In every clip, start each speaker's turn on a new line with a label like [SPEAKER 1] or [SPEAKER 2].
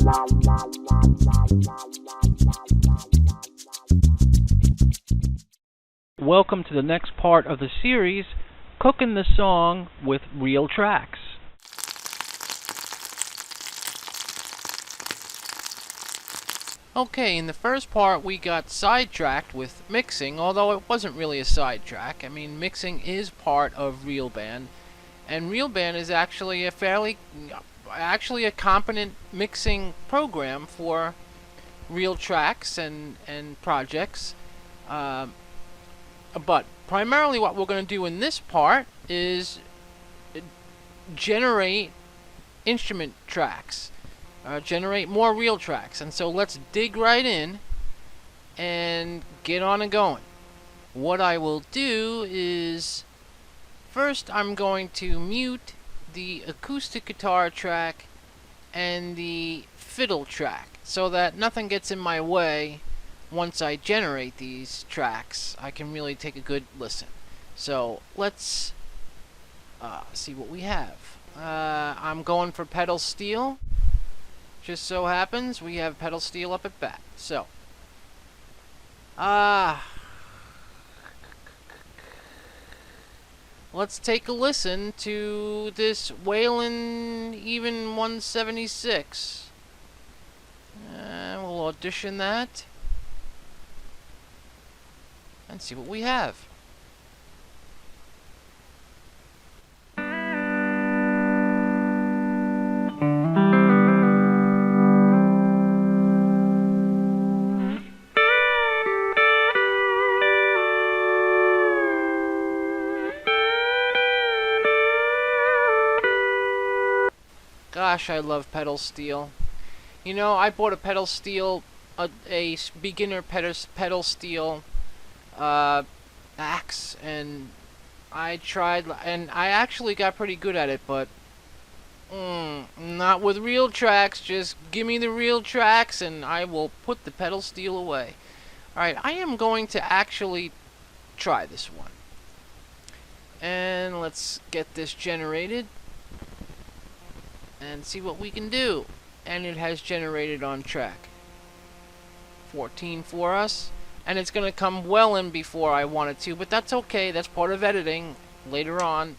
[SPEAKER 1] Welcome to the next part of the series, Cooking the Song with Real Tracks. Okay, in the first part we got sidetracked with mixing, although it wasn't really a sidetrack. I mean, mixing is part of Real Band, and Real Band is actually a competent mixing program for real tracks and projects. But primarily what we're going to do in this part is generate instrument tracks. Generate more real tracks. And so let's dig right in and get on and going. What I will do is, first I'm going to mute the acoustic guitar track and the fiddle track so that nothing gets in my way. Once I generate these tracks, I can really take a good listen. So let's see what we have. I'm going for pedal steel. Just so happens we have pedal steel up at bat. So, let's take a listen to this Whalen Even 176. We'll audition that and see what we have. Gosh, I love pedal steel. You know, I bought a pedal steel, a beginner pedal steel axe, and I tried, and I actually got pretty good at it, but not with real tracks. Just give me the real tracks and I will put the pedal steel away. Alright, I am going to actually try this one. And let's get this generated and see what we can do. And it has generated on track 14 for us, and it's gonna come well in before I want it to, but that's okay. That's part of editing later on.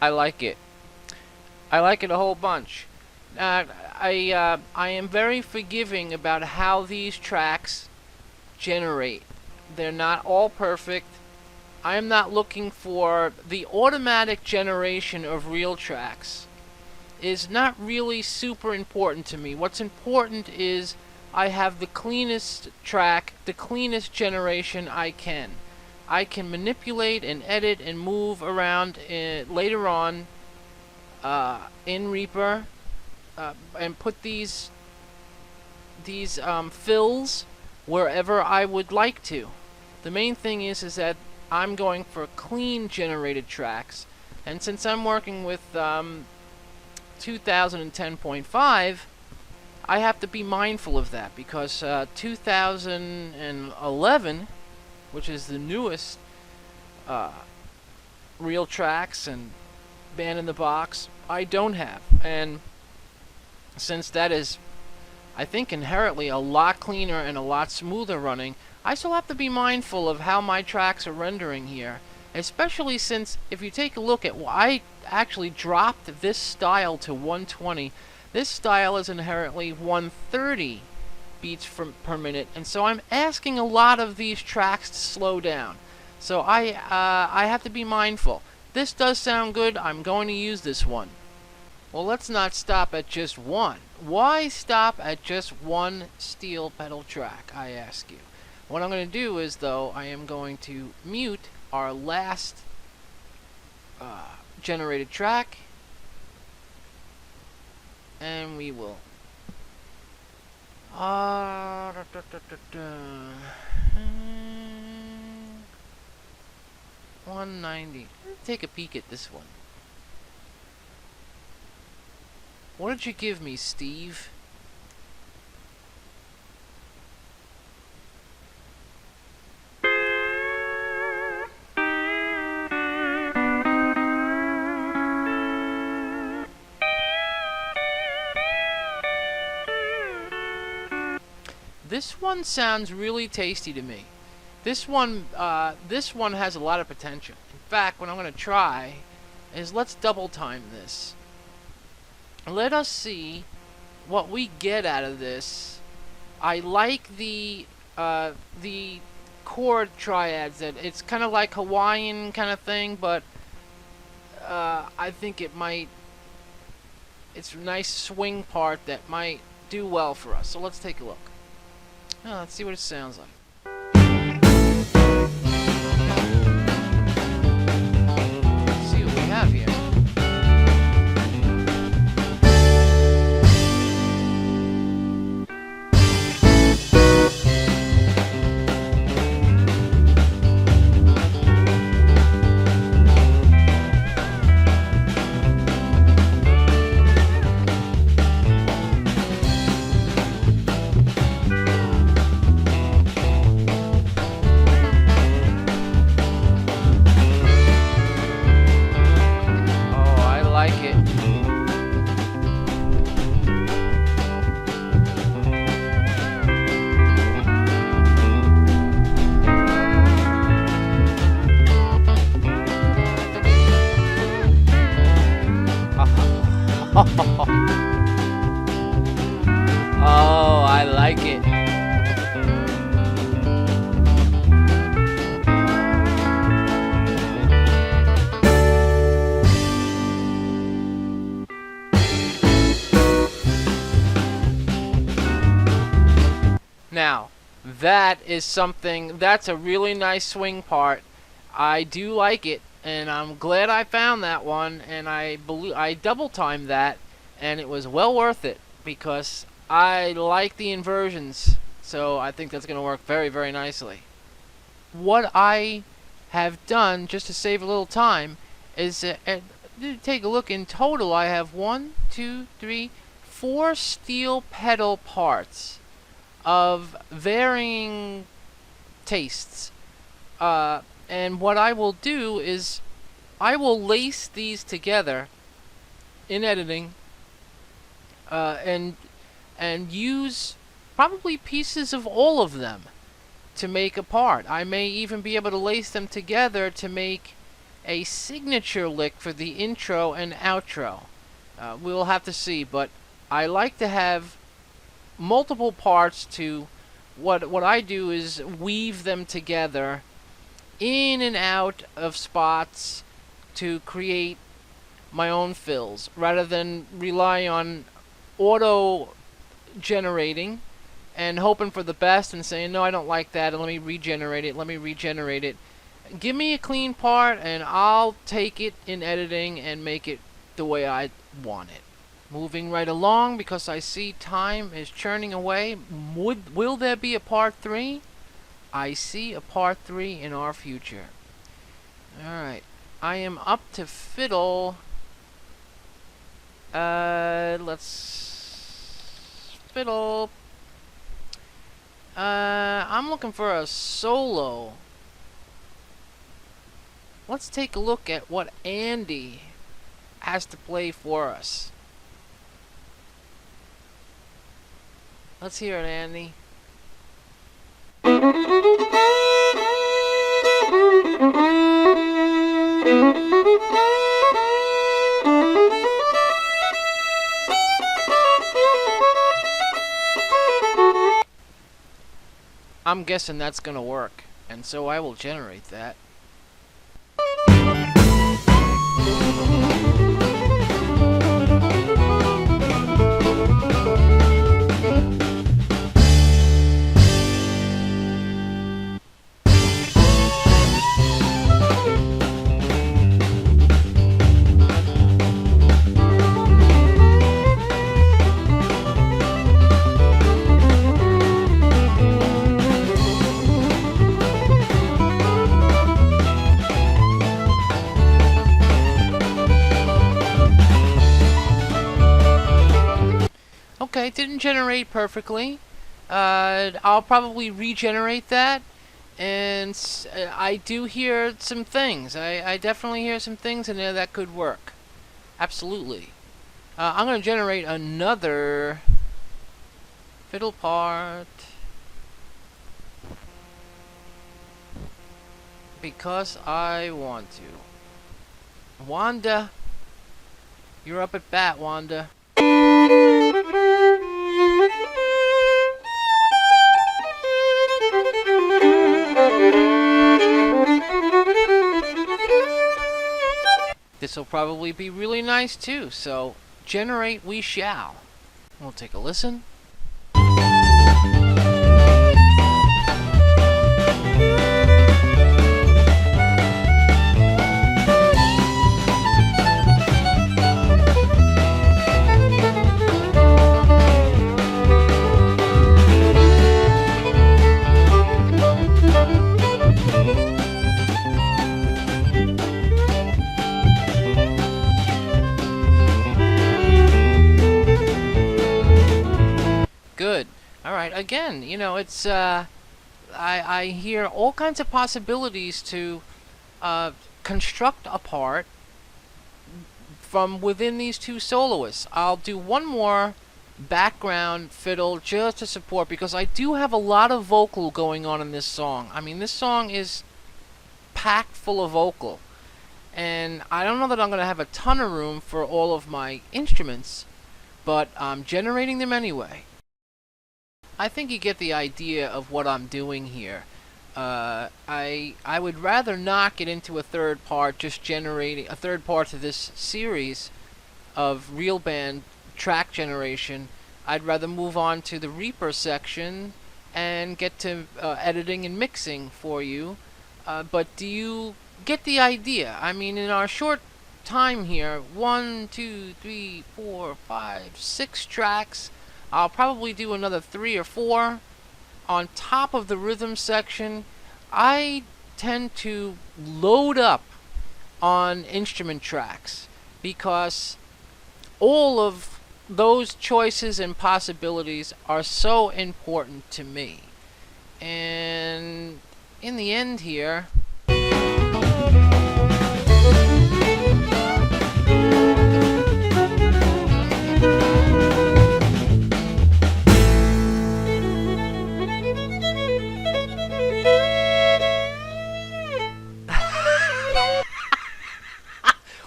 [SPEAKER 1] I like it. I like it a whole bunch. I am very forgiving about how these tracks generate. They're not all perfect. I am not looking for the automatic generation of real tracks. Is not really super important to me. What's important is I have the cleanest track, the cleanest generation I can. I can manipulate and edit and move around later on in Reaper and put these fills wherever I would like to. The main thing is that I'm going for clean generated tracks, and since I'm working with 2010.5, I have to be mindful of that, because 2011, which is the newest real tracks and Band in the Box, I don't have. And since that is, I think, inherently a lot cleaner and a lot smoother running, I still have to be mindful of how my tracks are rendering here. Especially since, if you take a look at, I actually dropped this style to 120. This style is inherently 130 beats per minute, and so I'm asking a lot of these tracks to slow down. So I have to be mindful. This does sound good. I'm going to use this one. Well, let's not stop at just one. Why stop at just one steel pedal track, I ask you? What I'm going to do is, though, I am going to mute our last generated track, and we will 190. Take a peek at this one. What did you give me, Steve? This one sounds really tasty to me. This one has a lot of potential. In fact, what I'm going to try is let's double time this. Let us see what we get out of this. I like the chord triads. That it's kind of like Hawaiian kind of thing, but I think it's a nice swing part that might do well for us. So let's take a look. Let's see what it sounds like. Let's see what we have here. Oh, I like it. Now, that's a really nice swing part. I do like it, and I'm glad I found that one, and I double timed that, and it was well worth it because I like the inversions, so I think that's going to work very, very nicely. What I have done, just to save a little time, is take a look. In total, I have 4 steel pedal parts of varying tastes. And what I will do is I will lace these together in editing and use probably pieces of all of them to make a part. I may even be able to lace them together to make a signature lick for the intro and outro. We'll have to see, but I like to have multiple parts to what I do is weave them together in and out of spots to create my own fills rather than rely on auto generating and hoping for the best and saying, no, I don't like that, and let me regenerate it. Give me a clean part and I'll take it in editing and make it the way I want it. Moving right along, because I see time is churning away. Will there be a part 3? I see a part 3 in our future. Alright, I am up to Fiddle. Let's Fiddle. I'm looking for a solo. Let's take a look at what Andy has to play for us. Let's hear it, Andy. I'm guessing that's gonna work, and so I will generate that. Okay, it didn't generate perfectly. I'll probably regenerate that, and I do hear some things. I definitely hear some things in there that could work. Absolutely. I'm going to generate another fiddle part because I want to. Wanda, you're up at bat, Wanda. This will probably be really nice too, so generate we shall. We'll take a listen. Good. Alright, again, you know, it's, I hear all kinds of possibilities to construct a part from within these two soloists. I'll do one more background fiddle just to support, because I do have a lot of vocal going on in this song. I mean, this song is packed full of vocal, and I don't know that I'm going to have a ton of room for all of my instruments, but I'm generating them anyway. I think you get the idea of what I'm doing here. I would rather not get into a third part, just generating a third part to this series of real band track generation. I'd rather move on to the Reaper section and get to editing and mixing for you. But do you get the idea? I mean, in our short time here, 1, 2, 3, 4, 5, 6 tracks. I'll probably do another 3 or 4. On top of the rhythm section, I tend to load up on instrument tracks because all of those choices and possibilities are so important to me. And in the end here,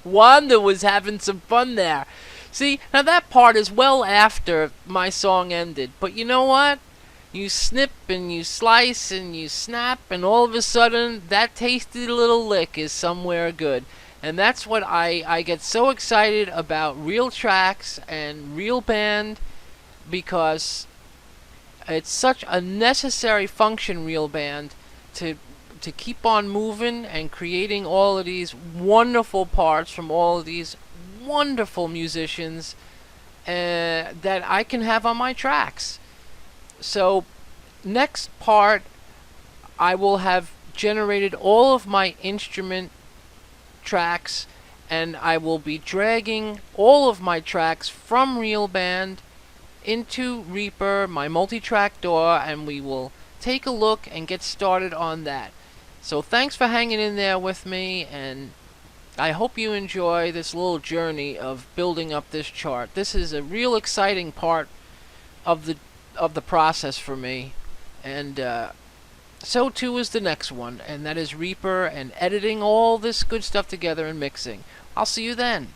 [SPEAKER 1] Wanda was having some fun there. See, now that part is well after my song ended, but you know what? You snip and you slice and you snap, and all of a sudden that tasty little lick is somewhere good. And that's what I get so excited about real tracks and real band, because it's such a necessary function, real band, to keep on moving and creating all of these wonderful parts from all of these wonderful musicians that I can have on my tracks. So next part, I will have generated all of my instrument tracks, and I will be dragging all of my tracks from Real Band into Reaper, my multi-track DAW, and we will take a look and get started on that. So thanks for hanging in there with me, and I hope you enjoy this little journey of building up this chart. This is a real exciting part of the process for me, and so too is the next one, and that is Reaper and editing all this good stuff together and mixing. I'll see you then.